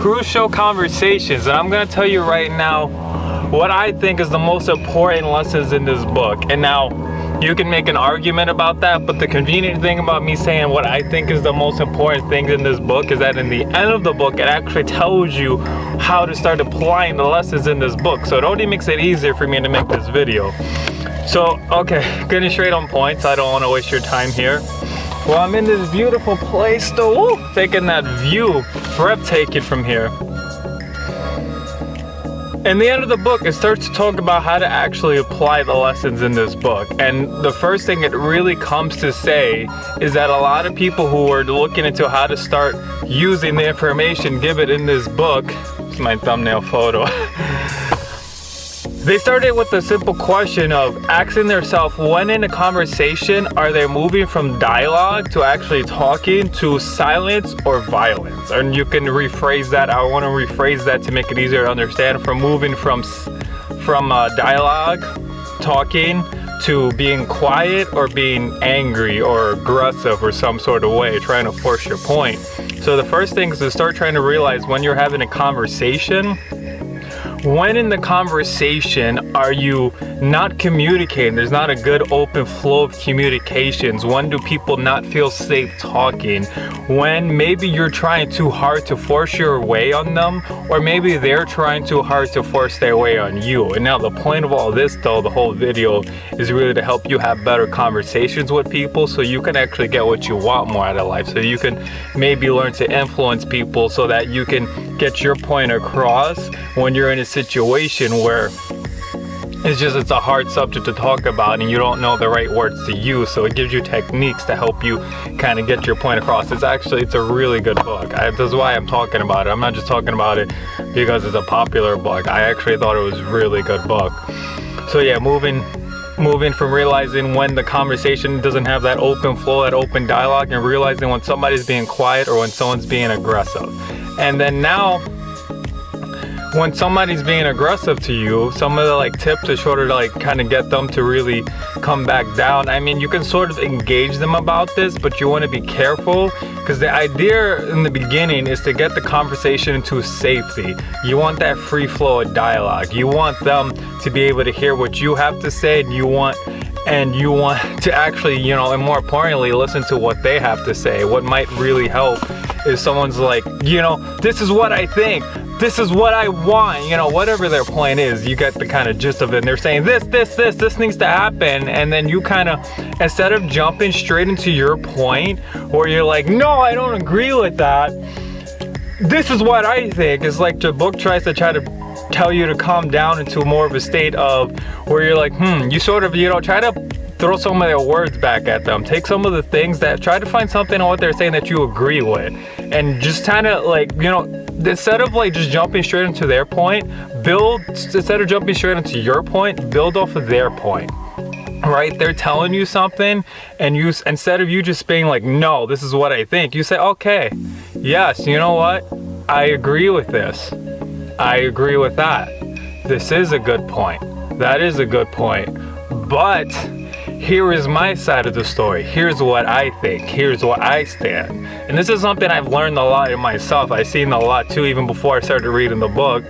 crucial conversations, and I'm gonna tell you right now what I think is the most important lessons in this book. And now you can make an argument about that, but the convenient thing about me saying what I think is the most important things in this book is that in the end of the book, it actually tells you how to start applying the lessons in this book. So it only makes it easier for me to make this video. So, okay, getting straight on points. I don't want to waste your time here. Well, I'm in this beautiful place though. Woo, taking that view, breathtaking from here. In the end of the book, it starts to talk about how to actually apply the lessons in this book. And the first thing it really comes to say is that a lot of people who are looking into how to start using the information given in this book, it's my thumbnail photo, they started with the simple question of asking themselves, when in a conversation, are they moving from dialogue to actually talking to silence or violence? And you can rephrase that. I want to rephrase that to make it easier to understand. From moving from dialogue, talking, to being quiet or being angry or aggressive or some sort of way, trying to force your point. So the first thing is to start trying to realize when you're having a conversation, when in the conversation are you not communicating? There's not a good open flow of communications. When do people not feel safe talking? When maybe you're trying too hard to force your way on them, or maybe they're trying too hard to force their way on you. And now the point of all this though, the whole video, is really to help you have better conversations with people so you can actually get what you want more out of life. So you can maybe learn to influence people so that you can get your point across when you're in a situation where it's a hard subject to talk about and you don't know the right words to use. So it gives you techniques to help you kind of get your point across. It's a really good book. That's why I'm talking about it. I'm not just talking about it because it's a popular book. I actually thought it was a really good book. So yeah, moving from realizing when the conversation doesn't have that open flow, that open dialogue, and realizing when somebody's being quiet or when someone's being aggressive. And then now, when somebody's being aggressive to you, some of the tips to sort of kind of get them to really come back down. I mean, you can sort of engage them about this, but you want to be careful because the idea in the beginning is to get the conversation into safety. You want that free flow of dialogue. You want them to be able to hear what you have to say, and you want to actually, and more importantly, listen to what they have to say. What might really help is someone's like, this is what I think. This is what I want, whatever their point is, you get the kind of gist of it. And they're saying this needs to happen. And then you kind of, instead of jumping straight into your point, where you're like, no, I don't agree with that. This is what I think. It's like the book tries to tell you to calm down into more of a state of where you're like, you sort of, try to throw some of their words back at them. Take some of the things try to find something on what they're saying that you agree with. And just kind of instead of just jumping straight into their point, instead of jumping straight into your point, build off of their point. Right? They're telling you something, and instead of you just being like, no, this is what I think, you say, okay, yes, you know what? I agree with this. I agree with that. This is a good point. That is a good point. But here is my side of the story. Here's what I think. Here's what I stand. And this is something I've learned a lot in myself. I've seen a lot too, even before I started reading the book,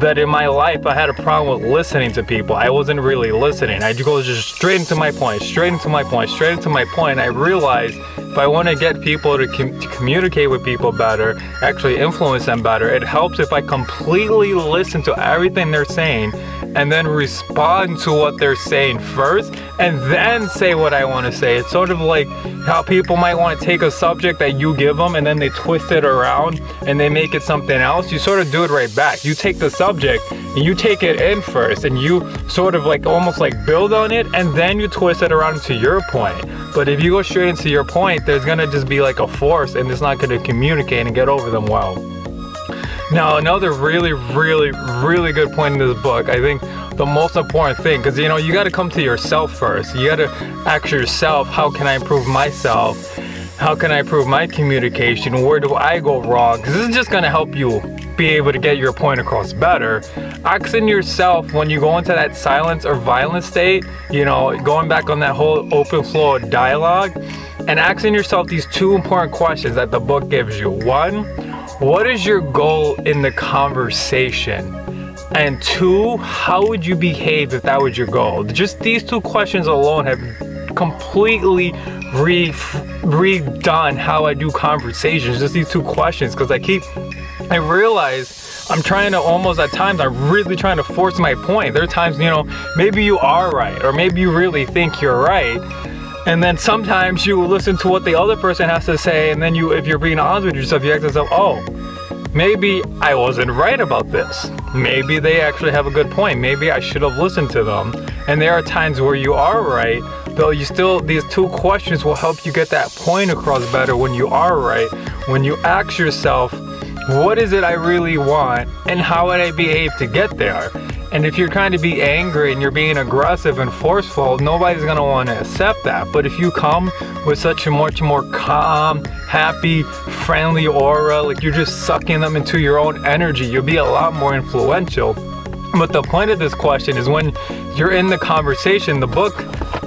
that in my life I had a problem with listening to people. I wasn't really listening. I'd go just straight into my point, straight into my point, straight into my point. And I realized if I want to get people to communicate with people better, actually influence them better, it helps if I completely listen to everything they're saying and then respond to what they're saying first and then say what I want to say. It's sort of like how people might want to take a subject that you give them and then they twist it around and they make it something else. You sort of do it right back. You take the subject and you take it in first and you sort of almost build on it, and then you twist it around to your point. But if you go straight into your point, there's gonna just be a force, and it's not gonna communicate and get over them well. Now, another really, really, really good point in this book, I think the most important thing, because you got to come to yourself first. You got to ask yourself, how can I improve myself? How can I improve my communication? Where do I go wrong? Because this is just going to help you be able to get your point across better. Asking yourself when you go into that silence or violent state, going back on that whole open flow of dialogue, and asking yourself these two important questions that the book gives you. One, what is your goal in the conversation? And 2, how would you behave if that was your goal? Just these 2 questions alone have completely redone how I do conversations. Just these 2 questions, because I realize I'm trying to I'm really trying to force my point. There are times, maybe you are right, or maybe you really think you're right. And then sometimes you listen to what the other person has to say, and then if you're being honest with yourself, you ask yourself, oh, maybe I wasn't right about this. Maybe they actually have a good point. Maybe I should have listened to them. And there are times where you are right, though these 2 questions will help you get that point across better when you are right. When you ask yourself, what is it I really want, and how would I behave to get there? And if you're trying to be angry and you're being aggressive and forceful, nobody's going to want to accept that. But if you come with such a much more calm, happy, friendly aura, like you're just sucking them into your own energy, you'll be a lot more influential. But the point of this question is, when you're in the conversation, the book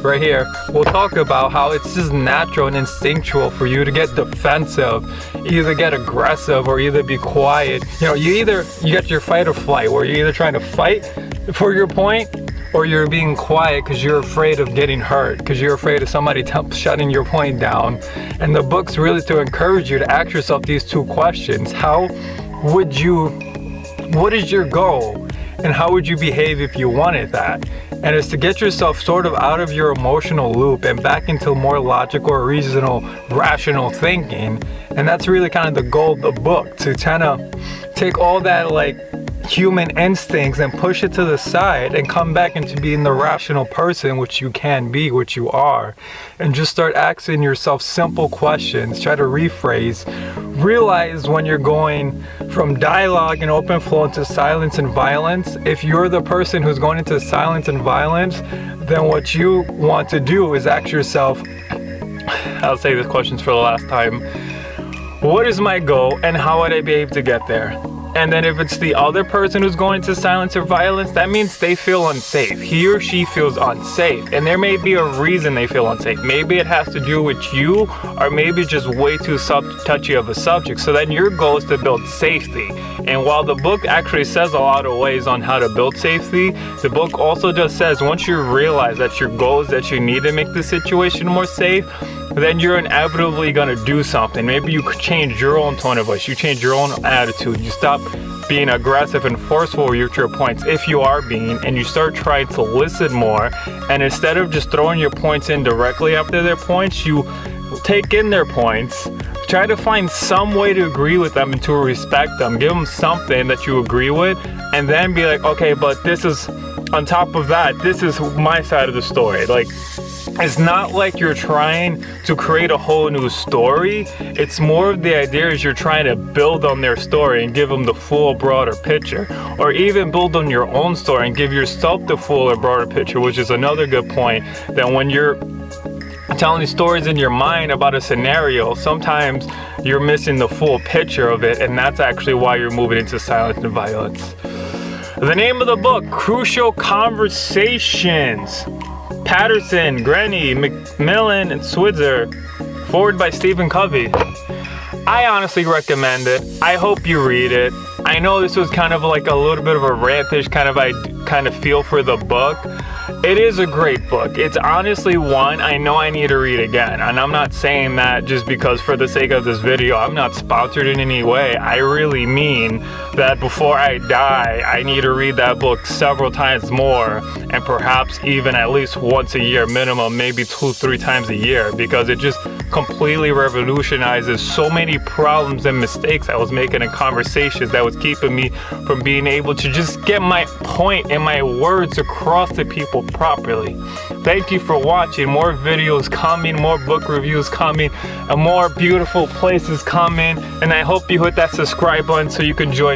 right here will talk about how it's just natural and instinctual for you to get defensive, either get aggressive or either be quiet. You get your fight or flight, where you're either trying to fight for your point, or you're being quiet because you're afraid of getting hurt, because you're afraid of somebody shutting your point down. And the book's really to encourage you to ask yourself these 2 questions. What is your goal? And how would you behave if you wanted that? And it's to get yourself sort of out of your emotional loop and back into more logical, reasonable, rational thinking. And that's really kind of the goal of the book, to kind of take all that human instincts and push it to the side and come back into being the rational person, which you can be, which you are. And just start asking yourself simple questions. Try to rephrase. Realize when you're going from dialogue and open flow into silence and violence. If you're the person who's going into silence and violence, then what you want to do is ask yourself, I'll say these questions for the last time, what is my goal and how would I be able to get there? And then if it's the other person who's going to silence or violence, that means they feel unsafe. He or she feels unsafe. And there may be a reason they feel unsafe. Maybe it has to do with you, or maybe just way too touchy of a subject. So then your goal is to build safety. And while the book actually says a lot of ways on how to build safety, the book also just says once you realize that your goal is that you need to make the situation more safe, then you're inevitably going to do something. Maybe you could change your own tone of voice. You change your own attitude. You stop being aggressive and forceful with your points, if you are being, and you start trying to listen more. And instead of just throwing your points in directly after their points, you take in their points. Try to find some way to agree with them and to respect them. Give them something that you agree with, and then be like, okay, but this is, on top of that, this is my side of the story. It's not like you're trying to create a whole new story. It's more of the idea is you're trying to build on their story and give them the full, broader picture. Or even build on your own story and give yourself the fuller, broader picture, which is another good point, that when you're telling stories in your mind about a scenario, sometimes you're missing the full picture of it, and that's actually why you're moving into silence and violence. The name of the book, Crucial Conversations. Patterson, Grenny, Macmillan, and Switzer. Forward by Stephen Covey. I honestly recommend it. I hope you read it. I know this was kind of like a little bit of a rantish kind of feel for the book. It is a great book. It's honestly one I know I need to read again. And I'm not saying that just because for the sake of this video. I'm not sponsored in any way. I really mean that before I die, I need to read that book several times more, and perhaps even at least once a year minimum, maybe 2-3 times a year, because it just completely revolutionizes so many problems and mistakes I was making in conversations that was keeping me from being able to just get my point and my words across to people properly. Thank you for watching. More videos coming, more book reviews coming, and more beautiful places coming, and I hope you hit that subscribe button so you can join